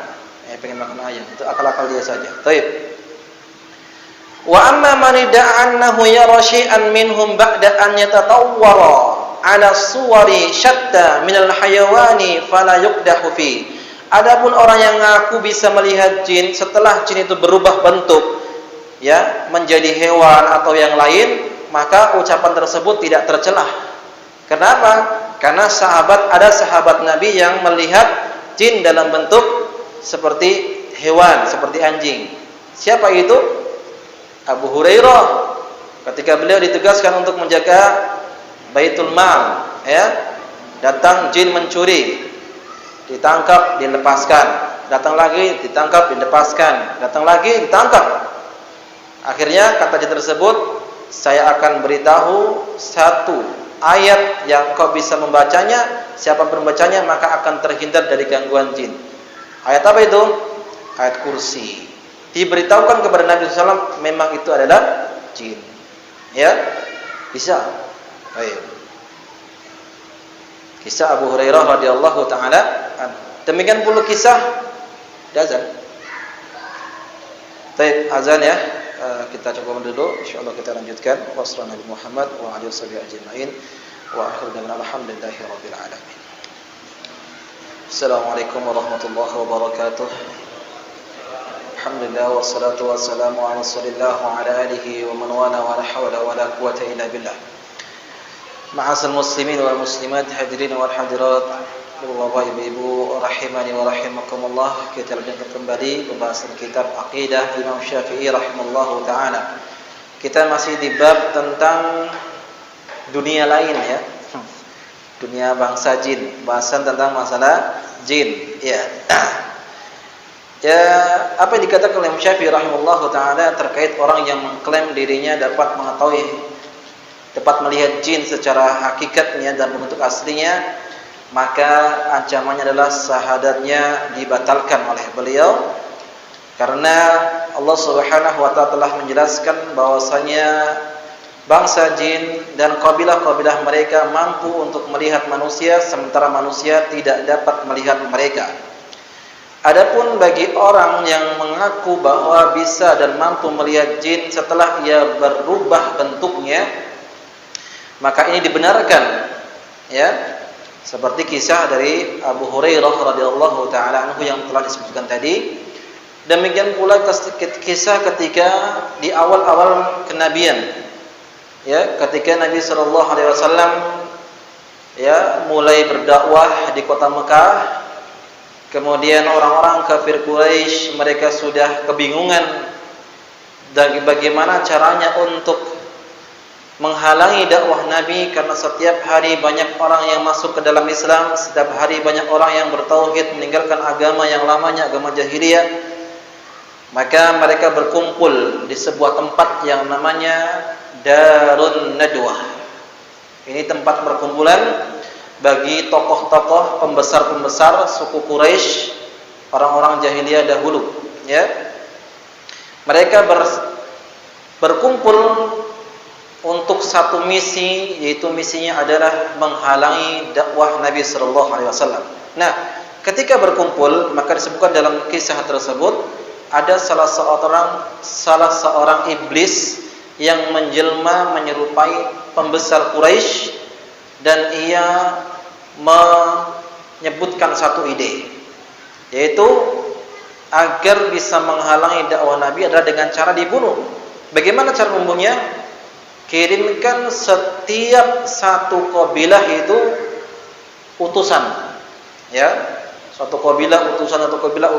A: Pengen makan ayam. Itu akal-akal dia saja. Baik. Wa amma man da'annahu yara syai'an minhum ba'da an yatatawwara 'ala suwari syatta minal hayawani fala yuqdahu fi. Adapun orang yang ngaku bisa melihat jin setelah jin itu berubah bentuk ya menjadi hewan atau yang lain, maka ucapan tersebut tidak tercelah. Kenapa? Karena ada sahabat Nabi yang melihat jin dalam bentuk seperti hewan, seperti anjing. Siapa itu? Abu Hurairah. Ketika beliau ditugaskan untuk menjaga Baitul Mal, ya, datang jin mencuri, ditangkap, dilepaskan, datang lagi, ditangkap, dilepaskan, datang lagi, ditangkap. Akhirnya kata jin tersebut, saya akan beritahu satu ayat yang kau bisa membacanya, siapa membacanya maka akan terhindar dari gangguan jin. Ayat apa itu? Ayat kursi. Diberitahukan kepada Nabi SAW memang itu adalah jin. Ya, bisa. Baik. Kisah Abu Hurairah radhiyallahu taala. Demikian pula kisah azan. Baik, azan ya. Kita coba dulu. Insyaallah kita lanjutkan. Wassallallahu Nabi Muhammad wa alihi wasallam ajma'in. Wa akhiru da'wana alhamdulillahi rabbil alamin. Assalamualaikum warahmatullahi wabarakatuh. Alhamdulillah wassalatu wassalamu ala Rasulillah wa ala alihi wa man wala wa la hawla wa la quwwata illa billah. Ma'asal muslimin wal muslimat, hadirin wal hadirat, Bapak Ibu rahimani wa rahimakumullah. Kita lanjutkan kembali pembahasan kitab Aqidah Imam Syafi'i rahimallahu taala. Kita masih di bab tentang dunia lain ya. Dunia bangsa jin, bahasan tentang masalah jin ya. Ya, apa yang dikatakan oleh Syafi'i rahimahullah taala terkait orang yang mengklaim dirinya dapat mengetahui, dapat melihat jin secara hakikatnya dan bentuk aslinya, maka ancamannya adalah syahadatnya dibatalkan oleh beliau, karena Allah Subhanahu wa taala telah menjelaskan bahwasanya bangsa jin dan kabilah-kabilah mereka mampu untuk melihat manusia sementara manusia tidak dapat melihat mereka. Adapun bagi orang yang mengaku bahwa bisa dan mampu melihat jin setelah ia berubah bentuknya, maka ini dibenarkan ya, seperti kisah dari Abu Hurairah radhiyallahu taala anhu yang telah disebutkan tadi. Demikian pula kisah ketika di awal-awal kenabian ya, ketika Nabi sallallahu alaihi wasallam ya mulai berdakwah di kota Mekah. Kemudian orang-orang kafir Quraisy mereka sudah kebingungan dari bagaimana caranya untuk menghalangi dakwah Nabi, karena setiap hari banyak orang yang masuk ke dalam Islam, setiap hari banyak orang yang bertauhid meninggalkan agama yang lamanya, agama jahiliyah. Maka mereka berkumpul di sebuah tempat yang namanya Darun Nadwah. Ini tempat perkumpulan bagi tokoh-tokoh pembesar-pembesar suku Quraisy, orang-orang jahiliyah dahulu ya. Mereka berkumpul untuk satu misi, yaitu misinya adalah menghalangi dakwah Nabi sallallahu alaihi wasallam. Nah, ketika berkumpul maka disebutkan dalam kisah tersebut ada salah seorang iblis yang menjelma menyerupai pembesar Quraisy, dan ia menyebutkan satu ide, yaitu agar bisa menghalangi dakwah Nabi adalah dengan cara dibunuh. Bagaimana cara membunuhnya? Kirimkan setiap satu kabilah itu utusan, ya, satu kabilah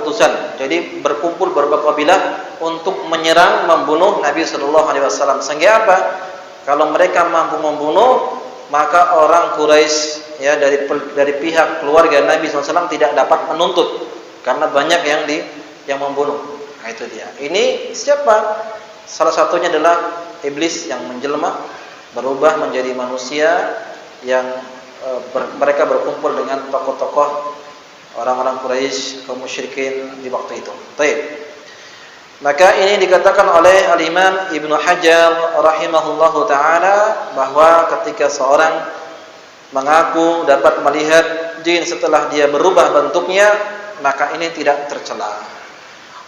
A: utusan. Jadi berkumpul beberapa kabilah untuk menyerang, membunuh Nabi Shallallahu Alaihi Wasallam. Sehingga apa? Kalau mereka mampu membunuh, maka orang Quraisy, ya, dari pihak keluarga Nabi SAW tidak dapat menuntut karena banyak yang membunuh. Nah, itu dia. Ini siapa? Salah satunya adalah iblis yang menjelma, berubah menjadi manusia yang mereka berkumpul dengan tokoh-tokoh orang-orang Quraisy, kaum musyrikin di waktu itu. Baik. Maka ini dikatakan oleh Al-Imam Ibnu Hajar rahimahullahu taala bahwa ketika seorang mengaku dapat melihat jin setelah dia berubah bentuknya, maka ini tidak tercela.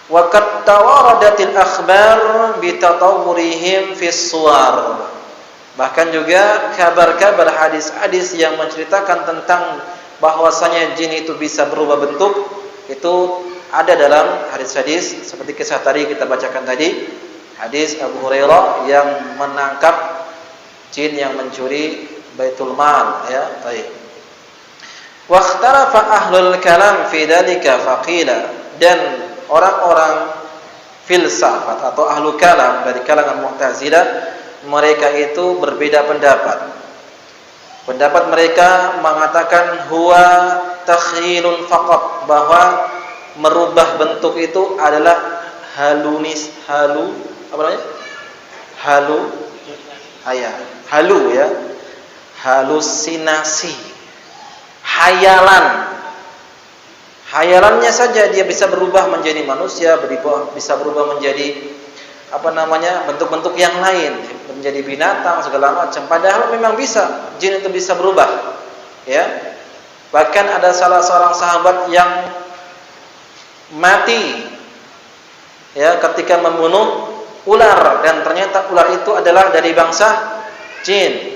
A: Wa qad tawaradatil akhbar bi tatawwurihim fis suwar. Bahkan juga kabar-kabar hadis-hadis yang menceritakan tentang bahwasanya jin itu bisa berubah bentuk, itu ada dalam hadis-hadis seperti kisah tadi kita bacakan tadi, hadis Abu Hurairah yang menangkap jin yang mencuri Baitul Mal, ya. Baik. Wa ikhtalafa ahlul kalam fi dzalika faqila, dan orang-orang filsafat atau ahlu kalam dari kalangan Mu'tazilah, mereka itu berbeda pendapat. Pendapat mereka mengatakan huwa takhyilun faqat, bahwa merubah bentuk itu adalah halusinasi, hayalannya saja dia bisa berubah menjadi manusia, bisa berubah menjadi bentuk-bentuk yang lain, menjadi binatang segala macam. Padahal memang bisa, jin itu bisa berubah, ya. Bahkan ada salah seorang sahabat yang mati, ya, ketika membunuh ular, dan ternyata ular itu adalah dari bangsa jin.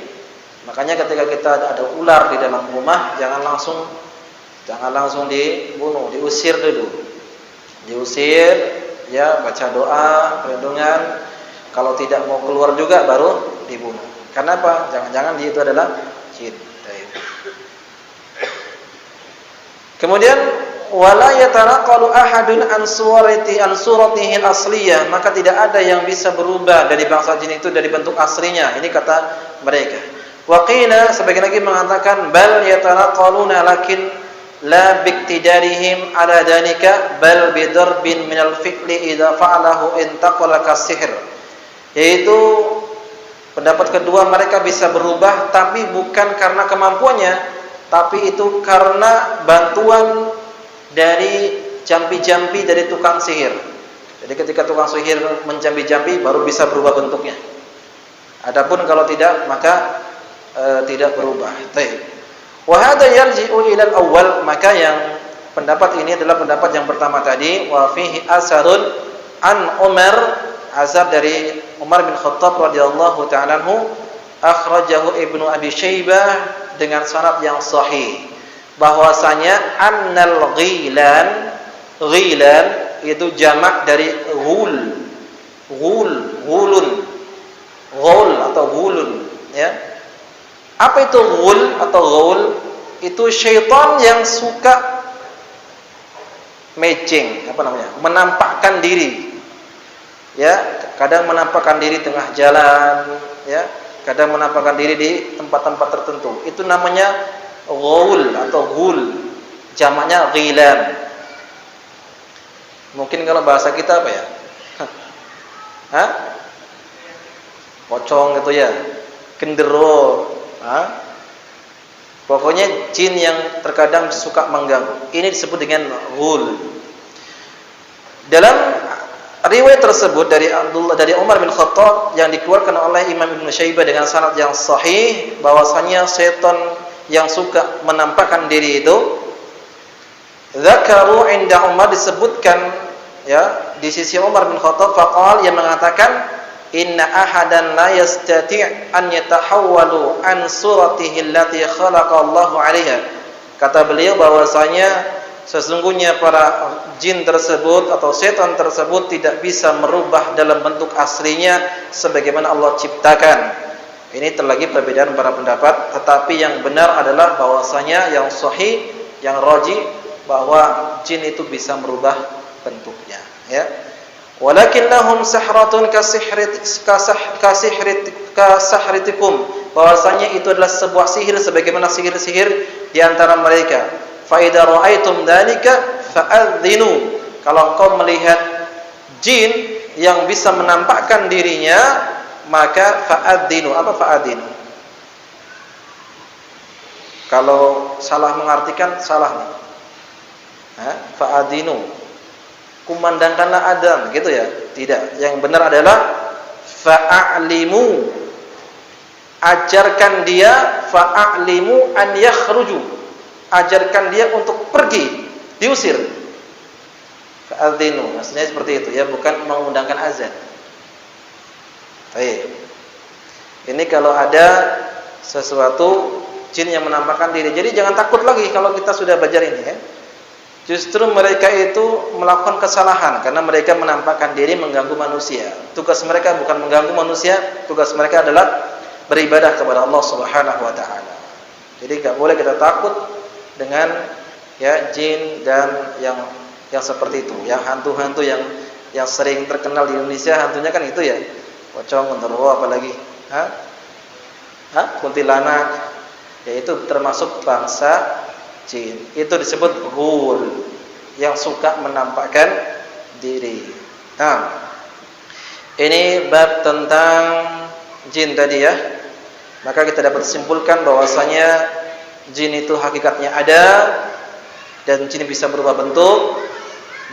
A: Makanya ketika kita ada ular di dalam rumah, jangan langsung dibunuh, diusir dulu. Diusir, ya, baca doa perlindungan. Kalau tidak mau keluar juga baru dibunuh. Kenapa? Jangan-jangan dia itu adalah jin. Kemudian wala yataraqalu ahadun an suratihi al-asliyah, maka tidak ada yang bisa berubah dari bangsa jin itu dari bentuk aslinya. Ini kata mereka. Wa qila, sebagian lagi mengatakan bal yataraqaluna lakin la biktidarihim ala dalika bal bidarbin minal fi'li idza fa'alahu intaqala kasihr. Yaitu pendapat kedua, mereka bisa berubah tapi bukan karena kemampuannya, tapi itu karena bantuan dari jampi-jampi dari tukang sihir. Jadi ketika tukang sihir menjampi-jampi baru bisa berubah bentuknya. Adapun kalau tidak, maka tidak berubah. Baik. Wa hadza yarji'u ila al-awwal, maka yang pendapat ini adalah pendapat yang pertama tadi. Wa fihi asarun an Umar, asar dari Umar bin Khattab radhiyallahu ta'ala anhu, akhrajahu Ibnu Abi Syaibah dengan sanad yang sahih, bahwasanya annal ghilan itu jamak dari ghul atau ghulun, ya. Apa itu ghul atau ghaul? Itu syaitan yang suka menampakkan diri, ya. Kadang menampakkan diri tengah jalan, ya. Kadang menampakkan diri di tempat-tempat tertentu. Itu namanya ghaul atau ghul, jamaknya ghilan. Mungkin kalau bahasa kita apa ya? Pocong gitu ya, genderuwo. Pokoknya jin yang terkadang suka mengganggu. Ini disebut dengan ghul. Dalam riwayat tersebut dari Umar bin Khattab yang dikeluarkan oleh Imam Ibnu Syaibah dengan sanad yang sahih, bahwasanya setan yang suka menampakkan diri itu, zakaru inda Umar, disebutkan, ya, di sisi Umar bin Khattab, faqal, yang mengatakan inna ahadan la yastati' an yatahawwalu an suratihi allati khalaqa Allahu 'alaiha. Kata beliau bahwasanya sesungguhnya para jin tersebut atau setan tersebut tidak bisa merubah dalam bentuk aslinya sebagaimana Allah ciptakan. Ini terlagi perbedaan para pendapat, tetapi yang benar adalah bahwasanya yang sahih, yang rajih bahwa jin itu bisa merubah bentuknya, ya. Walakinnahum sahratun kasahritikum, bahwasanya itu adalah sebuah sihir sebagaimana sihir-sihir di antara mereka. Fa idza ra'aitum dzalika fa'adzinu, kalau engkau melihat jin yang bisa menampakkan dirinya, maka fa'adzinu. Apa fa'adzinu? Kalau salah mengartikan salah nih. Fa'adzinu, kumandangkanlah adzan, gitu ya. Tidak, yang benar adalah fa'alimu, ajarkan dia, fa'alimu an yakhruju, ajarkan dia untuk pergi, diusir. Fa'adzinu, maksudnya seperti itu ya, bukan mengundangkan azan. Baik. Ini kalau ada sesuatu jin yang menampakkan diri. Jadi jangan takut lagi kalau kita sudah belajar ini ya. Justru mereka itu melakukan kesalahan karena mereka menampakkan diri mengganggu manusia. Tugas mereka bukan mengganggu manusia, tugas mereka adalah beribadah kepada Allah Subhanahu wa taala. Jadi enggak boleh kita takut dengan ya jin dan yang seperti itu, yang hantu-hantu yang sering terkenal di Indonesia, hantunya kan itu ya. Pocong, genderuwo, apalagi? Kuntilanak. Yaitu termasuk bangsa jin. Itu disebut ghul, yang suka menampakkan diri. Nah, ini bab tentang jin tadi ya. Maka kita dapat simpulkan bahwasanya jin itu hakikatnya ada, dan jin bisa berubah bentuk,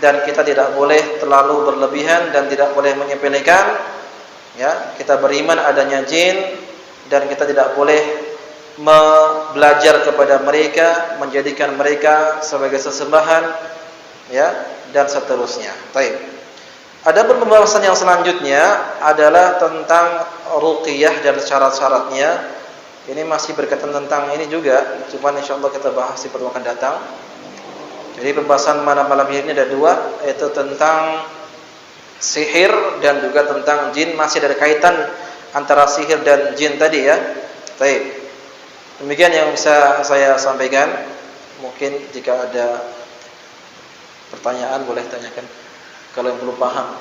A: dan kita tidak boleh terlalu berlebihan dan tidak boleh menyepelekan. Ya, kita beriman adanya jin dan kita tidak boleh belajar kepada mereka, menjadikan mereka sebagai sesembahan, ya, dan seterusnya. Baik. Ada pembahasan yang selanjutnya adalah tentang ruqyah dan syarat-syaratnya. Ini masih berkaitan tentang ini juga, cuman insyaallah kita bahas di pertemuan akan datang. Jadi pembahasan malam ini ada dua, yaitu tentang sihir dan juga tentang jin, masih ada kaitan antara sihir dan jin tadi ya. Baik. Demikian yang bisa saya sampaikan. Mungkin jika ada pertanyaan boleh tanyakan kalau yang belum paham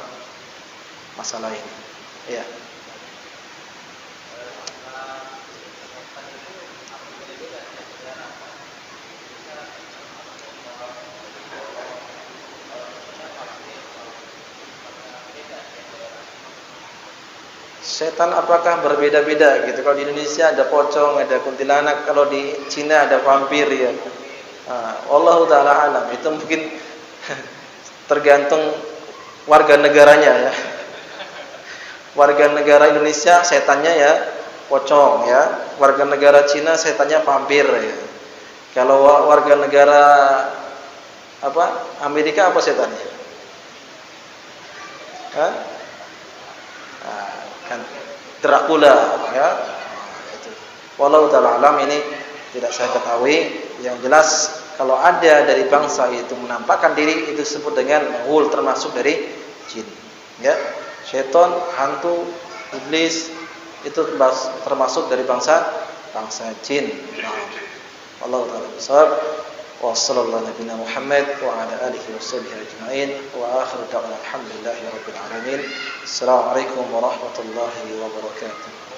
A: masalah ini. Iya. Setan apakah berbeda-beda gitu? Kalau di Indonesia ada pocong, ada kuntilanak, kalau di Cina ada vampir ya. Wallahu taala alam. Itu mungkin tergantung warga negaranya ya. Warga negara Indonesia setannya ya pocong ya. Warga negara Cina setannya vampir ya. Kalau warga negara Amerika apa setannya? Kan Dracula ya. Itu. Wallahu ta'ala alam, ini tidak saya ketahui. Yang jelas kalau ada dari bangsa itu menampakkan diri, itu disebut dengan ghul, termasuk dari jin. Ya. Syaitan, hantu, iblis itu termasuk dari bangsa jin. Wallahu ta'ala bisawab. Wa sallallahu nabiyana Muhammad wa ala alihi washabbihi ajma'in wa akhiru da'wana alhamdulillahi rabbil alamin. Assalamualaikum warahmatullahi wabarakatuh.